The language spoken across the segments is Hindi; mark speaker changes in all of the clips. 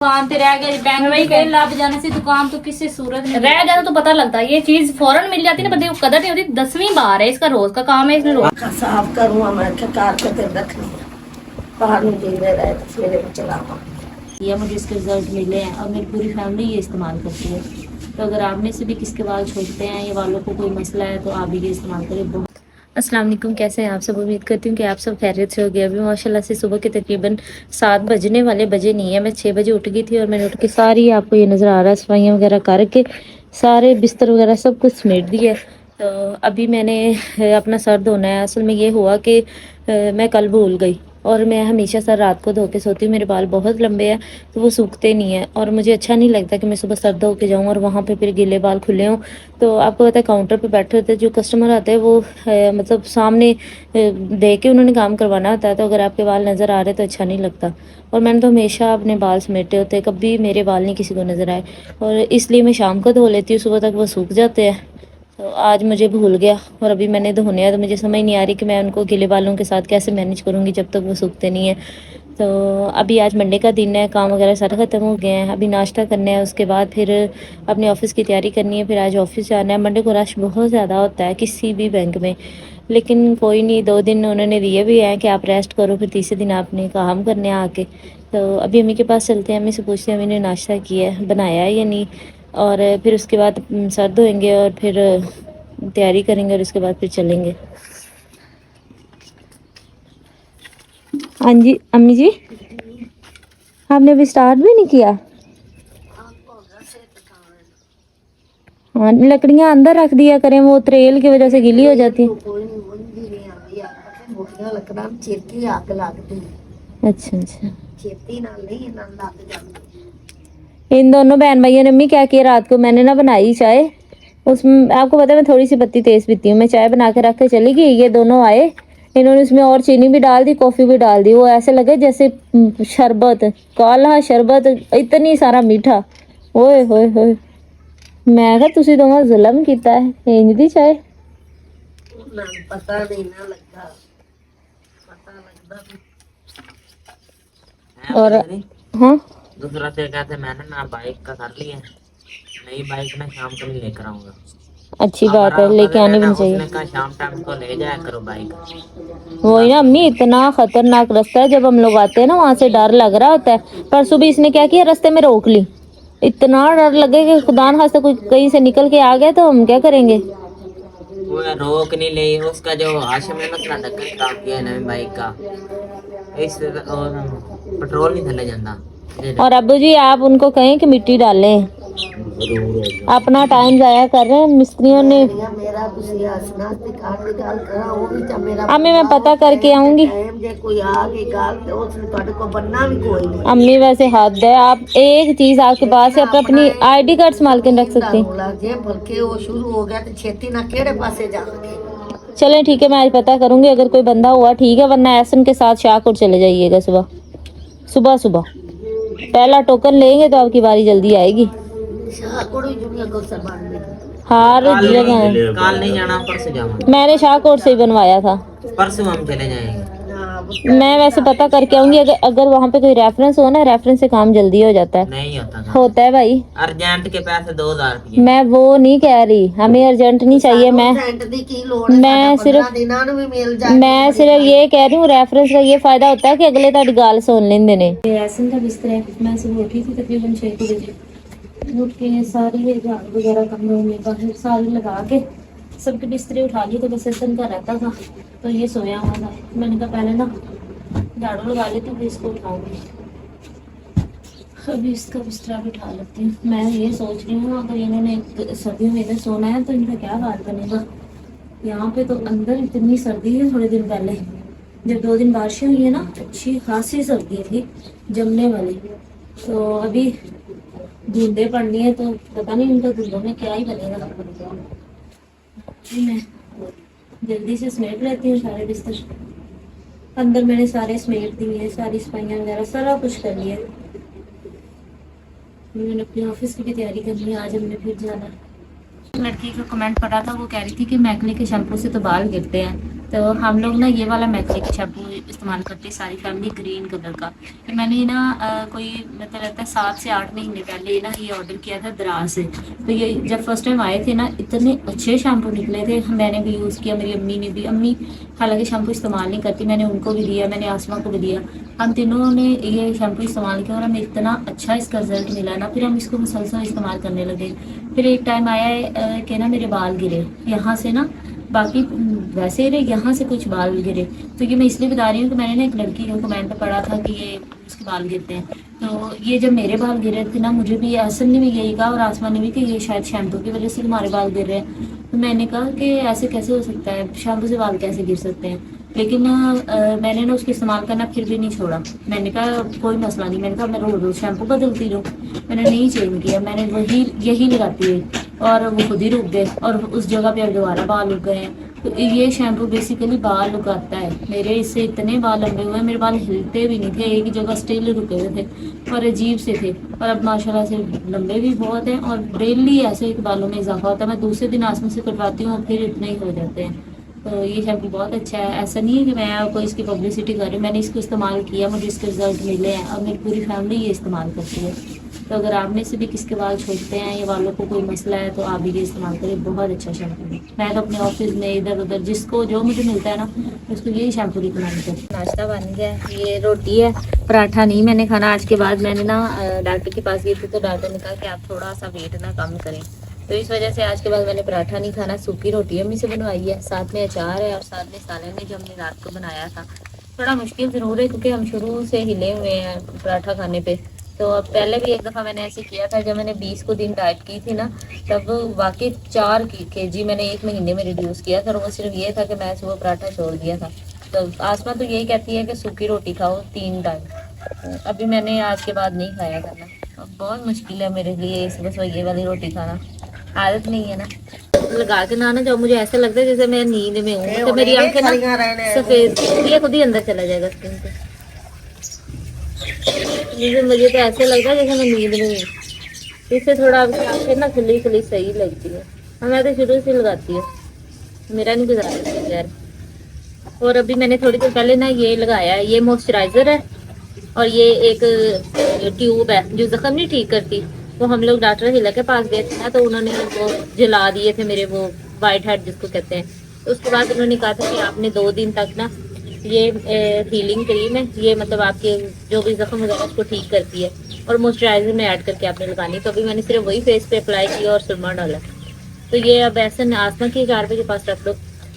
Speaker 1: दुकान पे रह गए, बैंक में गए, लाभ जाने से दुकान तो किसी सूरत में रह जाए तो पता लगता है। ये चीज फौरन मिल जाती है ना, बंदे को कदर नहीं होती। 10वीं बार है इसका, रोज का काम है, इसने रोज
Speaker 2: साफ करूँगा मैं कार के फिर रखनी है बाहर नहीं दे रहा है तो फिर चलावा।
Speaker 1: ये मुझे इसके रिजल्ट मिले हैं और मेरी पूरी फैमिली ये इस्तेमाल करती है। तो अगर आप में से भी किसके बाल छोड़ते हैं या बालों को कोई मसला है तो आप भी ये इस्तेमाल करें। बहुत अस्सलाम वालेकुम, कैसे हैं आप सब? उम्मीद करती हूँ कि आप सब खैरियत से हो गए। अभी माशाल्लाह से सुबह के तकरीबन 7 बजने वाले बजे नहीं है, मैं 6 बजे उठ गई थी और मैंने उठ के सारी, आपको ये नज़र आ रहा है, सफाइयाँ वगैरह करके सारे बिस्तर वगैरह सब कुछ समेट दिया। तो अभी मैंने अपना सर धोना है। असल में ये हुआ कि मैं कल भूल गई और मैं हमेशा सर रात को धो के सोती हूँ। मेरे बाल बहुत लंबे हैं तो वो सूखते नहीं हैं और मुझे अच्छा नहीं लगता कि मैं सुबह सर धो के जाऊँ और वहाँ पे फिर गीले बाल खुले हों। तो आपको पता है काउंटर पे बैठे होते हैं जो कस्टमर आते हैं वो मतलब सामने दे के उन्होंने काम करवाना होता है। तो अगर आपके बाल नज़र आ रहे तो अच्छा नहीं लगता। और मैंने तो हमेशा अपने बाल समेटे होते हैं, कभी मेरे बाल नहीं किसी को नज़र आए। और इसलिए मैं शाम को धो लेती हूँ, सुबह तक वो सूख जाते हैं। तो आज मुझे भूल गया और अभी मैंने धोने हैं तो मुझे समझ नहीं आ रही कि मैं उनको गीले बालों के साथ कैसे मैनेज करूँगी जब तक वो सूखते नहीं है। तो अभी आज मंडे का दिन है, काम वगैरह सारे ख़त्म हो गए हैं। अभी नाश्ता करना है, उसके बाद फिर अपने ऑफ़िस की तैयारी करनी है। फिर आज ऑफ़िस जाना है। मंडे को रश बहुत ज़्यादा होता है किसी भी बैंक में, लेकिन कोई नहीं, 2 दिन उन्होंने दिए भी हैं कि आप रेस्ट करो, फिर तीसरे दिन आपने काम करने हैं आके। तो अभी अम्मी के पास चलते हैं, अम्मी से पूछते हैं अम्मी ने नाश्ता किया है, बनाया है या नहीं। और फिर उसके बाद सर धोएंगे और फिर तैयारी करेंगे और उसके बाद फिर चलेंगे। हाँ जी अम्मी जी, आपने अभी स्टार्ट भी नहीं किया? हाँ, लकड़ियाँ अंदर रख दिया करें, वो त्रेल की वजह से गीली हो जाती है। अच्छा अच्छा, इन दोनों बहन भाइयों ने अम्मी क्या किया, रात को मैंने ना बनाई चाय, उसमें आपको पता है मैं थोड़ी सी पत्ती तेज पीती हूँ। मैं चाय बना के रख के चली गई, ये दोनों आए, इन्होंने उसमें और चीनी भी डाल दी, कॉफ़ी भी डाल दी। वो ऐसे लगे जैसे शरबत, काला शरबत, इतनी सारा मीठा। ओए होए होए, मैं कहा तुसी दोनों जुल्म कीता है, इंज दी चाय।
Speaker 2: पता नहीं ना लगता, पता लगता
Speaker 1: और हाँ,
Speaker 3: दूसरा से कहते मैंने ना बाइक का कर लिया, नई बाइक ना शाम को नहीं लेकर आऊंगा।
Speaker 1: अच्छी बात है, लेके आनी भी चाहिए।
Speaker 3: उसने कहा शाम टाइम को ले जाया करो बाइक।
Speaker 1: वही ना अम्मी, इतना खतरनाक रास्ता है, जब हम लोग आते हैं ना वहाँ से डर लग रहा होता है। परसों भी इसने क्या किया, रास्ते में रोक ली, इतना डर लगे कि खुदा न खास्ता कोई कहीं से निकल के आ गया तो हम क्या करेंगे।
Speaker 3: वो रोक नहीं ले, उसका जो आशम है ना उसका ढक्कन खराब किया है नई बाइक का, इस और पेट्रोल नहीं थले जाता।
Speaker 1: और अब्बू जी आप उनको कहें कि मिट्टी डालें, अपना टाइम जाया कर रहे हैं मिस्त्रियों ने। अम्मी मैं पता करके आऊंगी। अम्मी वैसे हद है, आप एक चीज आपके पास है, अपनी ID कार्ड संभाल के रख सकती हैं। चलें ठीक है, मैं आज पता करूंगी, अगर कोई बंदा हुआ ठीक है, वरना एहसन के साथ शाहकोट चले जाइएगा सुबह सुबह सुबह। पहला टोकन लेंगे तो आपकी बारी जल्दी आएगी। हर जगह
Speaker 3: काल नहीं जाना, परसों जाऊंगा।
Speaker 1: मैंने शाहकोट से ही बनवाया था,
Speaker 3: परसों हम चले जाएंगे।
Speaker 1: मैं वैसे पता करके आऊंगी, अगर वहाँ पे कोई रेफरेंस हो ना, रेफरेंस से काम जल्दी हो जाता है।
Speaker 3: नहीं होता था।
Speaker 1: होता है भाई,
Speaker 3: अर्जेंट के पैसे 2000 रुपये।
Speaker 1: मैं वो नहीं कह रही, हमें अर्जेंट नहीं चाहिए। मैं सिर्फ ये कह रही हूँ, रेफरेंस का ये फायदा होता है कि अगले ताड़ी गाल सुन लेंदे ने। ऐसन का बिस्तर है, मैं सुबह उठी थी तकरीबन 6 बजे, उठ के सारी झाड़ू वगैरह कमरों में बाहर सारी लगा के सबके बिस्तरे उठा लिए। तो बस ऐसा का रहता था तो ये सोया हुआ था, मैंने कहा पहले ना झाड़ू लगा लेती हूँ फिर इसको उठाऊंगी। अभी इसका बिस्तरा भी उठा लेती हूँ। मैं ये सोच रही हूँ अगर इन्होंने सर्दियों में इधर सोना है तो इनका क्या हाल बनेगा। यहाँ पे तो अंदर इतनी सर्दी है, थोड़े दिन पहले जब 2 दिन बारिशें हुई है ना, अच्छी खासी सर्दी थी जमने वाली। तो अभी धुंधे पड़नी है तो पता नहीं इनका धुंधों में क्या ही बनेगा। मैं जल्दी से समेट लेती हूँ सारे बिस्तर, अंदर मैंने सारे समेट दिए, सारी सफाइयाँ वगैरह सारा कुछ कर लिया। मैंने अपने ऑफिस की भी तैयारी करनी है, आज हमने फिर जाना। लड़की का कमेंट पढ़ा था, वो कह रही थी कि मैकले के शैम्पू से तो बाल गिरते हैं। तो हम लोग ना ये वाला मैजिक शैम्पू इस्तेमाल करते हैं सारी फैमिली, ग्रीन कलर का। तो मैंने ना कोई मतलब लगता है 7 से 8 महीने पहले ना ये ऑर्डर किया था दराज से। तो ये जब फर्स्ट टाइम आए थे ना, इतने अच्छे शैम्पू निकले थे। मैंने भी यूज़ किया, मेरी अम्मी ने भी। अम्मी हालांकि शैम्पू इस्तेमाल नहीं करती, मैंने उनको भी दिया, मैंने आसमा को भी दिया। हम तीनों ने ये शैम्पू इस्तेमाल किया और हमें इतना अच्छा इसका रिजल्ट मिला ना, फिर हम इसको मुसलसल इस्तेमाल करने लगे। फिर एक टाइम आया है कि ना मेरे बाल गिरे यहाँ से ना, बाकी वैसे रहे, यहाँ से कुछ बाल गिरे। तो ये मैं इसलिए बता रही हूँ कि मैंने ना एक लड़की को कमेंट पढ़ा था कि ये उसके बाल गिरते हैं। तो ये जब मेरे बाल गिरे थे ना, मुझे भी असल ने भी यही कहा और आसमान ने भी कि ये शायद शैम्पू की वजह से तुम्हारे बाल गिर रहे हैं। तो मैंने कहा कि ऐसे कैसे हो सकता है, शैम्पू से बाल कैसे गिर सकते हैं। लेकिन मैंने ना उसको इस्तेमाल करना फिर भी नहीं छोड़ा। मैंने कहा कोई मसला नहीं, मैंने कहा मैं रोज़ रोज़ शैम्पू बदलती रहूँ। मैंने नहीं चेंज किया, मैंने वही यही लगाती है और वो खुद ही रुक गए और उस जगह पे अब दोबारा बाल उग गए हैं। तो ये शैम्पू बेसिकली बाल उगाता है। मेरे इससे इतने बाल लंबे हुए, मेरे बाल हिलते भी नहीं थे, एक ही जगह स्टिल रुके हुए थे और अजीब से थे। और अब माशाल्लाह से लंबे भी बहुत हैं और डेली ऐसे ही बालों में इजाफा होता है। मैं दूसरे दिन आसमान से कटवाती हूँ और फिर इतने ही हो जाते हैं। तो ये शैम्पू बहुत अच्छा है। ऐसा नहीं है कि मैं कोई इसकी पब्लिसिटी कर रही हूँ, मैंने इसको इस्तेमाल किया, मुझे इसके रिजल्ट मिले हैं और मेरी पूरी फैमिली ये इस्तेमाल करती है। तो अगर आप में से भी किसके बाल छोड़ते हैं या बालों को कोई मसला है तो आप भी ये इस्तेमाल करें, बहुत अच्छा शैम्पू है। मैं तो अपने ऑफिस में इधर उधर जिसको जो मुझे मिलता है ना, उसको यही शैम्पू रिकमेंड करती हूँ। नाश्ता बन गया, ये रोटी है, पराठा नहीं मैंने खाना आज के बाद। मैंने ना डॉक्टर के पास गई थी तो डॉक्टर ने कहा कि आप थोड़ा सा वेट ना कम करें, तो इस वजह से आज के बाद मैंने पराठा नहीं खाना। सूखी रोटी अम्मी से बनवाई है, साथ में अचार है और साथ में सालन है जो हमने रात को बनाया था। थोड़ा मुश्किल ज़रूर है क्योंकि हम शुरू से हिले हुए हैं पराठा खाने पे। तो अब पहले भी एक दफ़ा मैंने ऐसे किया था जब मैंने 20 को दिन डाइट की थी ना, तब वाकई 4 kg मैंने 1 महीने में रिड्यूस किया था और वो सिर्फ ये था कि मैं सुबह पराठा छोड़ दिया था। तो आसमा तो यही कहती है कि सूखी रोटी खाओ 3 टाइम। अभी मैंने आज के बाद नहीं खाया करना, बहुत मुश्किल है मेरे लिए सुबह ये वाली रोटी खाना, आदत नहीं है ना। लगा के ना जब मुझे ऐसा लगता है जैसे मैं नींद में हूँ, तो मेरी आंखें ना सफेद, ये खुद ही अंदर चला जाएगा स्क्रीन पे। मुझे तो ऐसे लगता है जैसे मैं नींद में हूँ। इससे थोड़ा आंखें ना खुली खुली सही लगती है। मैं तो शुरू से लगाती हूँ, मेरा नहीं गुजारा यार। और अभी मैंने थोड़ी देर पहले ना ये लगाया है, ये मॉइस्चराइजर है और ये एक ट्यूब है जो जख्म नहीं ठीक करती। तो हम लोग डॉक्टर हिला के पास गए थे ना, तो उन्होंने वो जला दिए थे मेरे, वो वाइट हेड जिसको कहते हैं। तो उसके बाद उन्होंने कहा था कि आपने 2 दिन तक ना ये हीलिंग क्रीम है, ये मतलब आपके जो भी जख्म वगैरह उसको ठीक करती है और मॉइस्चराइजर में ऐड करके आपने लगानी। तो अभी मैंने सिर्फ वही फेस पे अप्लाई किया और सुरमा डाला। तो ये अब ऐसे आसमा के 4 बजे के पास रख लो।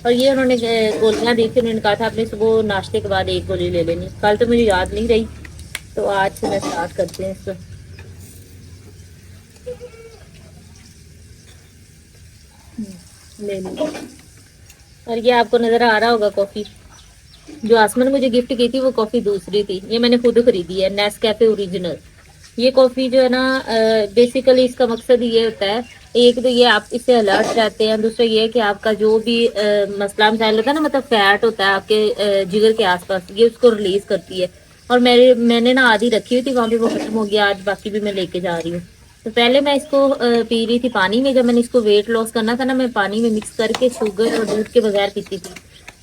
Speaker 1: और ये उन्होंने गोलियाँ दी थी, उन्होंने कहा था आपने सुबह नाश्ते के बाद 1 गोली ले लेनी। कल तो मुझे याद नहीं रही, तो आज से मैं स्टार्ट करती हूँ इसको। ले ली। और ये आपको नजर आ रहा होगा कॉफी जो आसमान ने मुझे गिफ्ट की थी, वो कॉफी दूसरी थी, ये मैंने खुद खरीदी है, नेस्कैफे ओरिजिनल। ये कॉफी जो है ना, बेसिकली इसका मकसद ये होता है, एक तो ये आप इससे अलर्ट रहते हैं, दूसरा ये है कि आपका जो भी मसला मसाइल होता है ना, मतलब फैट होता है आपके जिगर के आसपास, ये उसको रिलीज करती है। और मैंने ना आधी रखी हुई थी वहाँ पे, वो खत्म हो गया, आज बाकी भी मैं लेके जा रही हूँ। तो पहले मैं इसको पी रही थी पानी में, जब मैंने इसको वेट लॉस करना था ना, मैं पानी में मिक्स करके शुगर और दूध के बगैर पीती थी।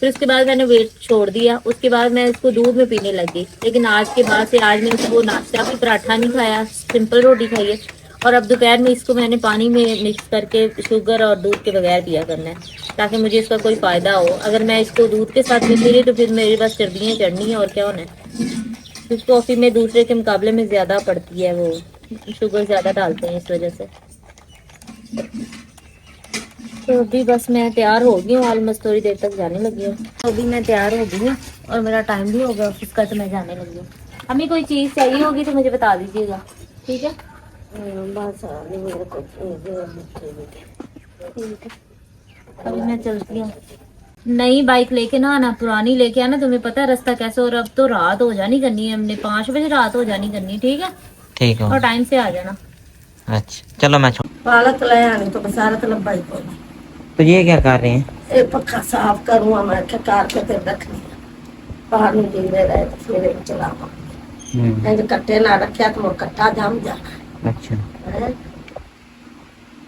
Speaker 1: फिर उसके बाद मैंने वेट छोड़ दिया, उसके बाद मैं इसको दूध में पीने लगी। लेकिन आज के बाद से आज मैंने इसको नाश्ता भी पराठा नहीं खाया, सिंपल रोटी खाई है। और अब दोपहर में इसको मैंने पानी में मिक्स करके शुगर और दूध के बगैर पिया करना है, ताकि मुझे इसका कोई फ़ायदा हो। अगर मैं इसको दूध के साथ पीती रही तो फिर मेरे पास चर्बियाँ चढ़नी है और क्या होना है। इस कॉफ़ी में दूसरे के मुकाबले में ज़्यादा पड़ती है, वो शुगर ज़्यादा डालते हैं इस वजह से। तो अभी बस मैं तैयार हो गई हूँ, ऑलमोस्ट थोड़ी देर तक जाने लगी हूँ। अभी मैं तैयार हो गई हूँ और मेरा टाइम भी हो गया ऑफिस का, तो मैं जाने लगी हूँ। हमें कोई चीज़ चाहिए होगी तो मुझे बता दीजिएगा, ठीक है?
Speaker 2: बस
Speaker 1: ठीक है, अभी मैं चलती हूँ। नई बाइक लेके ना आना, पुरानी लेके आना, तुम्हें पता है रास्ता कैसे। और अब तो रात हो जानी करनी है, हमने 5 बजे रात हो जानी करनी, ठीक है?
Speaker 3: ठीक है।
Speaker 1: और टाइम से आ जाना।
Speaker 3: अच्छा चलो मैं
Speaker 2: पालक ले आनी तो बसारत लब्बाई को।
Speaker 3: तो ये क्या कर रहे हैं?
Speaker 2: ये पक्का साफ करूँगा मैं, क्या कार के तेल रखनी है, बाहर नहीं जीवे रहे तो फिर चलावा। नहीं कट्टे ना रखे तो वो कट्टा जाम जाना।
Speaker 3: अच्छा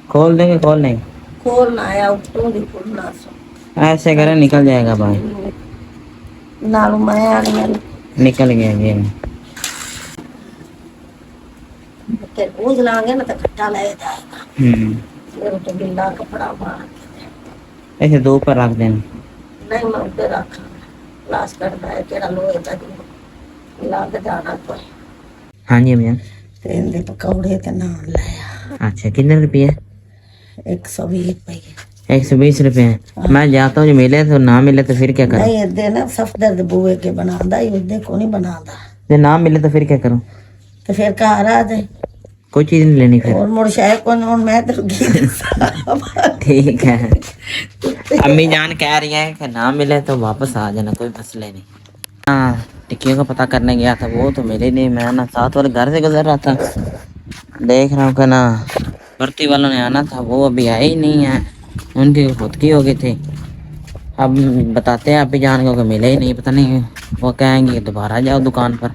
Speaker 3: खोल देंगे? खोल नहीं
Speaker 2: खोल ना आया, उठूंगी खुलना सो
Speaker 3: ऐसे करे निकल जाएगा भाई।
Speaker 2: नालू मैं आ गया
Speaker 3: निकल गया ये।
Speaker 2: के बूझ लांगे ना तो खट्टा ले जाएगा। फिर तो गिल्ला कपड़ा मार
Speaker 3: ऐसे दो पर रख देना।
Speaker 2: नहीं मैं उधर रखा क्लास करता है केड़ा लोहे का दी लाग जाना तो
Speaker 3: हाँ जी भैया।
Speaker 2: तेल दे पकौड़े ते नान लाया।
Speaker 3: अच्छा कितने रुपये?
Speaker 2: 120 रुपये।
Speaker 3: 120 रुपये। मैं जाता हूँ, जो मिले तो ना मिले तो फिर क्या करूँ?
Speaker 2: नहीं दे ना सफदर दे बुए के बनांदा ही उदे को नहीं बनांदा।
Speaker 3: जो ना मिले तो फिर क्या करूँ?
Speaker 2: तो फिर घर आ जाए
Speaker 3: कोई चीज नहीं लेनी फिर।
Speaker 2: और मुड़ शायद कौन और मैं तो
Speaker 3: ठीक है। अम्मी जान कह रही है कि ना मिले तो वापस आ जाना, कोई मसले नहीं। हाँ टिक्कियों का पता करने गया था, वो तो मिले नहीं। मैं ना 7 वाले घर से गुजर रहा था, देख रहा हूँ कि ना भर्ती वालों ने आना था, वो अभी आए ही नहीं है। उनकी खुद की हो गई थी। अब बताते हैं अभी जान को कि मिले ही नहीं, पता नहीं वो कहेंगे दोबारा जाओ दुकान पर,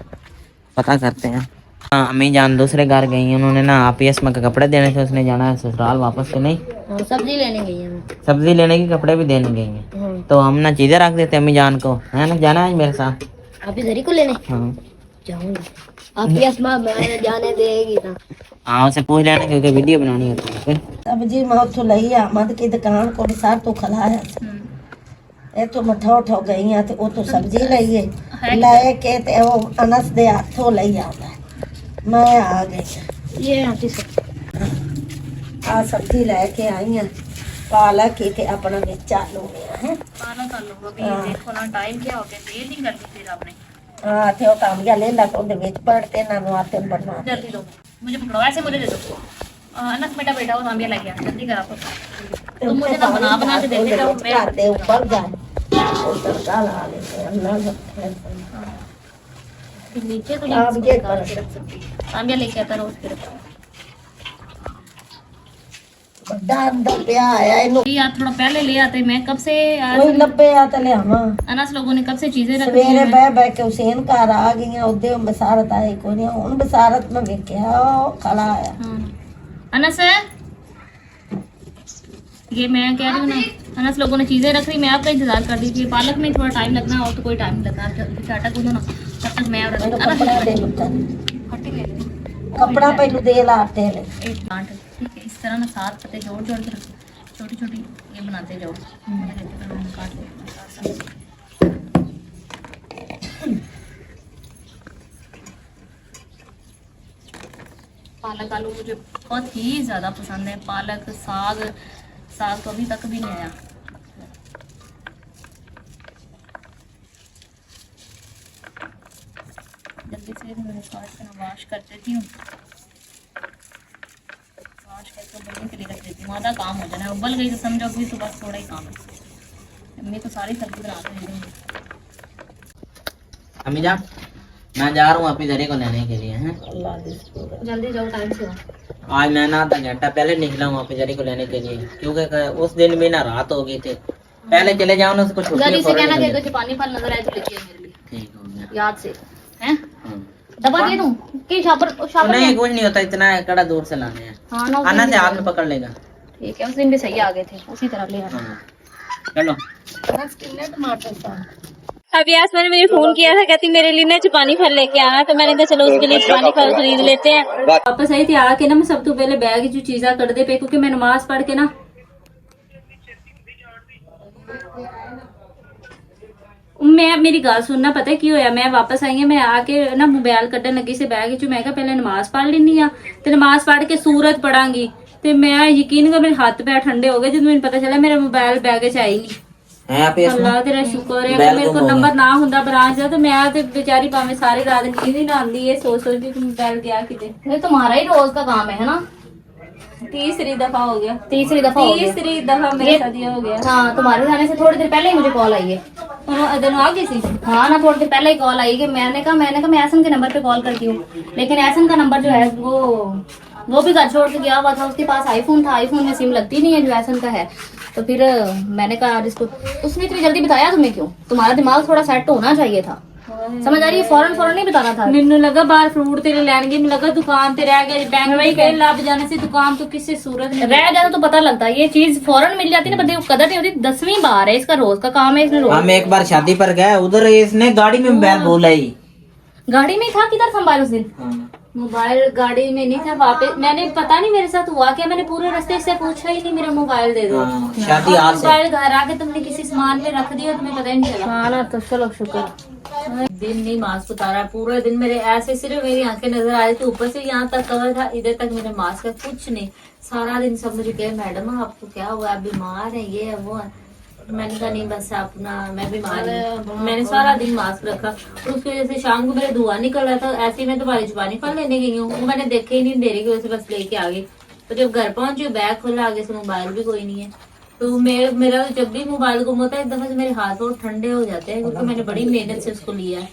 Speaker 3: पता करते हैं। हाँ अम्मी जान दूसरे घर गई हैं, उन्होंने ना APS में कपड़े देने थे, उसने जाना है ससुराल वापस के नहीं।
Speaker 1: सब्जी लेने गई है।
Speaker 3: सब्जी लेने की, कपड़े भी देने गई हैं। तो हम ना चीजें रख देते अम्मी जान को, है ना, जाना है मेरे साथ।
Speaker 1: आप इधर ही को लेने
Speaker 3: हाँ
Speaker 1: जाऊंगी। आपकी अस्मा मैं जाने देगी ना?
Speaker 3: हाँ उसे पूछ लेना क्योंकि वीडियो बनानी होती है फिर।
Speaker 2: सब्जी मैं उतो लई आ मद की दुकान को सार तो खलाया ए तो मठा उठो गई आ तो तो सब्जी लईए लाए के ते वो अनस दे हाथों लई आंदा मैं आ गई।
Speaker 1: ये आंटी से
Speaker 2: आ सब्जी लेके आई हैं पालक की ते अपना में चालू है
Speaker 1: पालक कर लो अभी। देखो ना टाइम क्या हो गया, देर नहीं करनी फिर आपने।
Speaker 2: हां थे काम गया ले ला तो दे विच पड़ते ना नो आते बनवा
Speaker 1: जल्दी दो मुझे, पकड़ो ऐसे मुझे दे दो। अनस बेटा बेटा वो तांबिया लेके आ, जल्दी करा। तो मुझे ना बना के देते जाओ, मैं
Speaker 2: दे ऊपर जाए और तड़का ला लेते हैं अल्लाह
Speaker 1: नीचे तो
Speaker 2: आप
Speaker 1: नहीं
Speaker 2: ये
Speaker 1: कर सकती। तांबिया लेके आता रोज फिर
Speaker 2: बड़ा अंदर पे आया इनु
Speaker 1: यार, थोड़ा पहले ले आते। मैं कब से
Speaker 2: कोई लब्बे आ तले हम
Speaker 1: अनस लोगों ने कब से चीजें रखी
Speaker 2: सवेरे
Speaker 1: हैं।
Speaker 2: बह बह के हुसैन घर आ गई उदे बसारत आई को नहीं हुन बसारत में वेख्या खड़ा आया।
Speaker 1: अनस है ये मैं कह रही हूँ ना, अनस लोगों ने चीजें रख रही, मैं आपका इंतजार कर रही थी। पालक में थोड़ा टाइम लगना और तो कोई टाइम लगना, आटा गूंदो ना तब तक मैं और
Speaker 2: कपड़ा दे
Speaker 1: फटी ले ले
Speaker 2: कपड़ा पहलू दे ला आटे ले
Speaker 1: एक गांठ। ठीक है, इस तरह ना 7 पत्ते जोड़ जोड़ के छोटी छोटी ये बनाते जाओ। काट ले पालक आलू मुझे बहुत ही ज़्यादा पसंद है। पालक साग, साग तो अभी तक भी नहीं आया। जल्दी से मैं वॉश कर देती हूँ, वॉश करके उबलने के लिए रख देती हूँ। आधा काम हो जाना, उबल गई तो समझो अभी तो बस थोड़ा ही काम है। मम्मी तो सारी सब्जी बनाते हैं।
Speaker 3: अम्मी जान मैं जा रहा हूँ अपनी दरे को लेने के लिए हैं।
Speaker 1: जल्दी जाओ, टाइम से हो।
Speaker 3: आज मैं ना आधा घंटा पहले निकला हूँ अपनी दरे को लेने के लिए, क्योंकि उस दिन भी ना रात हो गई थी। पहले चले जाओ ना, उसको छुट्टी
Speaker 1: जल्दी से कहना कि कुछ पानी फल नजर आए तो लेके मेरे लिए।
Speaker 3: ठीक हो गया।
Speaker 1: याद से हैं दबा दे दूं कि शापर शापर
Speaker 3: नहीं कुछ नहीं होता, इतना कड़ा दूर से लाने हैं।
Speaker 1: हाँ ना,
Speaker 3: आना से हाथ में पकड़ लेगा।
Speaker 1: ठीक है, उस दिन भी सही आ गए थे, उसी तरह ले आना।
Speaker 3: हाँ। चलो
Speaker 2: बस कितने टमाटर सा
Speaker 1: अभी आज मैंने मुझे फोन किया था, कहती मेरे लिए ना जापानी फल लेके आना, तो मैंने कहा चलो उसके लिए जापानी फल खरीद लेते हैं। वापस आई थी आके ना मैं सब तो पहले बैग जो चीज़ा कर दे पे, क्योंकि मैं नमाज पढ़ के ना मैं मेरी गल सुनना पता की होया, मैं वापस आई मैं आके ना मोबाइल कड्डन लगी से बैग चो, मैं पहले नमाज पढ़ लेनी आ, ते नमाज पढ़ के सूरत पढ़ांगी, ते मैं यकीन कर मेरे हाथ पैर ठंडे हो गए जब मैंने पता चला मेरा मोबाइल बैग च आई नहीं। अल्लाह तेरा शुक्र है, अगर मेरे को नंबर ना हुंदा ब्रांच दा तो मैं ते बेचारी भाਵੇਂ सारी रात नींद ही ना आंदी है सोच सोच के मोबाइल गया किते। ये तुम्हारा ही रोज का काम है ना? तीसरी दफा हो गया, तीसरी दफा मेरे साथ ये हो गया। हाँ, तुम्हारे जाने से थोड़ी देर पहले ही मुझे कॉल आई है। आ गई थी। हाँ ना, थोड़ी देर पहले ही कॉल आई कि मैंने कहा मैं एहसन के नंबर पे कॉल करती हूँ, लेकिन एहसन का नंबर जो है वो भी घर छोड़ के गया हुआ था। उसके पास आईफोन था, आईफोन में सिम लगती नहीं है जो एहसन का है। तो फिर मैंने कहा जिसको, उसने इतनी जल्दी बताया तुम्हें क्यों? तुम्हारा दिमाग थोड़ा सेट होना चाहिए था।
Speaker 4: समझ आ रही है? फौरन फौरन नहीं बताना था।
Speaker 1: ਮੈਨੂੰ ਲੱਗਾ ਬਾਹਰ ਫਰੂਟ ਤੇਰੇ ਲੈਣਗੇ, ਮੈਨੂੰ ਲੱਗਾ ਦੁਕਾਨ ਤੇ ਰਹਿ ਗਿਆ, ਬੈਂਕ में कहीं ਲੱਭ ਜਾਣਾ ਸੀ ਦੁਕਾन तो किसी सूरत में
Speaker 4: रह जाना तो पता लगता है, ये चीज फौरन मिल जाती है ना, बंदे को कदर नहीं होती। 10वीं बार है, इसका रोज का काम है, इसने रोज
Speaker 3: हम एक बार शादी पर गए, उधर इसने गाड़ी में मोबाइल बोला ही।
Speaker 4: गाड़ी में ही था, किधर संभाल उस दिन?
Speaker 1: मोबाइल गाड़ी में नहीं था, वापस मैंने पता नहीं मेरे साथ हुआ क्या, मैंने पूरे रास्ते से पूछा ही नहीं मेरा मोबाइल दे दो।
Speaker 3: हाँ, शादी
Speaker 1: और
Speaker 3: हाल से
Speaker 1: मोबाइल घर आके तुमने किसी सामान में रख दिया, तुम्हें पता ही नहीं चला।
Speaker 4: हाँ ना, तो चलो शुक्र।
Speaker 1: दिन नहीं मास्क उतारा, पूरे दिन मेरे ऐसे सिर्फ मेरी आंखें नजर आ रही थी, ऊपर से यहाँ तक कवर था, इधर तक मेरे मास्क है, कुछ नहीं। सारा दिन सब मुझे कहे मैडम आपको क्या हुआ, आप बीमार है, ये है वो है। मैंने कहा नहीं बस अपना मैं बीमार हूँ। मैंने सारा दिन मास्क रखा और उसकी वजह से शाम को मेरा धुआं निकल रहा था, ऐसे ही मैं तुम्हारी जुबानी फल लेने गई हूँ, मैंने देखे ही नहीं, देरी की वजह से बस लेके आ गई। तो जब घर पहुंची बैग खोला, आगे से मोबाइल भी कोई नहीं है। तो मेरा जब भी मोबाइल गुम होता है एक दफा से मेरे हाथ बहुत ठंडे हो जाते हैं, क्योंकि मैंने बड़ी मेहनत से उसको लिया है।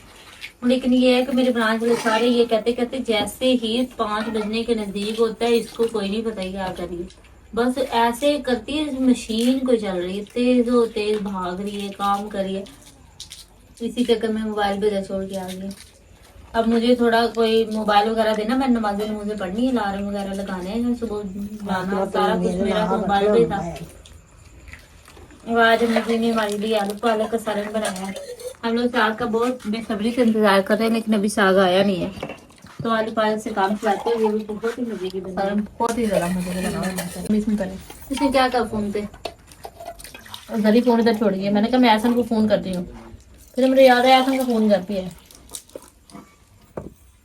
Speaker 1: लेकिन ये है कि मेरे ब्रांच वाले सारे ये कहते जैसे ही 5 बजने के नजदीक होता है इसको कोई नहीं पता क्या करिए, बस ऐसे करती है मशीन कोई चल रही है, तेज भाग रही है, काम करिए। इसी चक्कर में मोबाइल पे छोड़ के आ गई। अब मुझे थोड़ा कोई मोबाइल वगैरह देना, मैं नमाज़ें पढ़नी है, अलार्म वगैरह लगाने हैं, सुबह लाना, सारा कुछ मेरा मोबाइल पे था। आज मुझे ने हमारे लिए आलू पालक का सालन बनाया है। हम लोग साग का बहुत बेसब्री से इंतजार कर रहे हैं, लेकिन अभी साग आया नहीं है, तो आलू पालक से काम चलाते हैं। ये भी बहुत ही मजे की बना है,
Speaker 4: बहुत ही ज्यादा मजे का बना हुआ है। इसमें करें
Speaker 1: इसने क्या कहा फोन पे,
Speaker 4: उधर ही फोन इधर छोड़िए, मैंने कहा मैं ऐसन को फोन करती हूँ, फिर मुझे याद है ऐसन को फोन करती है।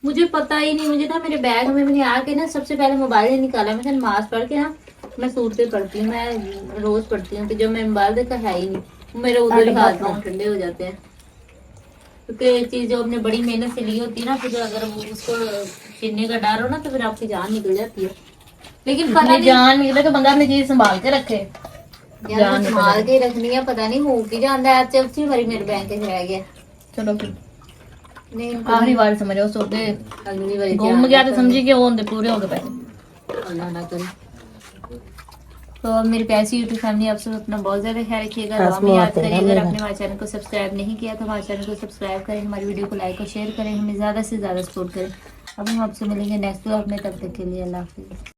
Speaker 1: मुझे पता ही नहीं, मुझे ना मेरे बैग में मैंने आके ना सबसे पहले मोबाइल ही निकाला। मैं नमाज पढ़ के ना मैं सूरतें पढ़ती हूँ, मैं रोज पढ़ती हूँ, तो जब मैं मोबाइल देखा है ही नहीं, मेरे उधर ही हाथ पाँव ठंडे हो जाते हैं, क्योंकि एक चीज जो आपने बड़ी मेहनत से ली होती है ना, फिर अगर वो उसको छीनने का डर हो ना तो फिर आपकी जान निकल जाती है। लेकिन पता नहीं
Speaker 4: जान निकले तो बंदा अपनी चीज संभाल के रखे,
Speaker 1: जान संभाल के रखनी है, पता नहीं हो की जाता है। चौथी बारी मेरे बैंक से रह गया,
Speaker 4: चलो फिर
Speaker 1: नहीं
Speaker 4: आखिरी बार समझो, सोते
Speaker 1: अगली बारी
Speaker 4: घूम गया तो समझी कि वो होंगे पूरे हो गए पैसे।
Speaker 1: अल्लाह ना करे। तो अब मेरी प्यारी यूट्यूब फैमिली आप सब अपना बहुत ज्यादा ख्याल रखिएगा, दुआ में याद करिए। अगर आपने हमारे चैनल को सब्सक्राइब नहीं किया तो हमारे चैनल को सब्सक्राइब करें, हमारी वीडियो को लाइक और शेयर करें, हमें ज्यादा से ज्यादा सपोर्ट करें। अब हम आपसे मिलेंगे नेक्स्ट ब्लॉग में, तब तक के लिए अल्लाह हाफिज़।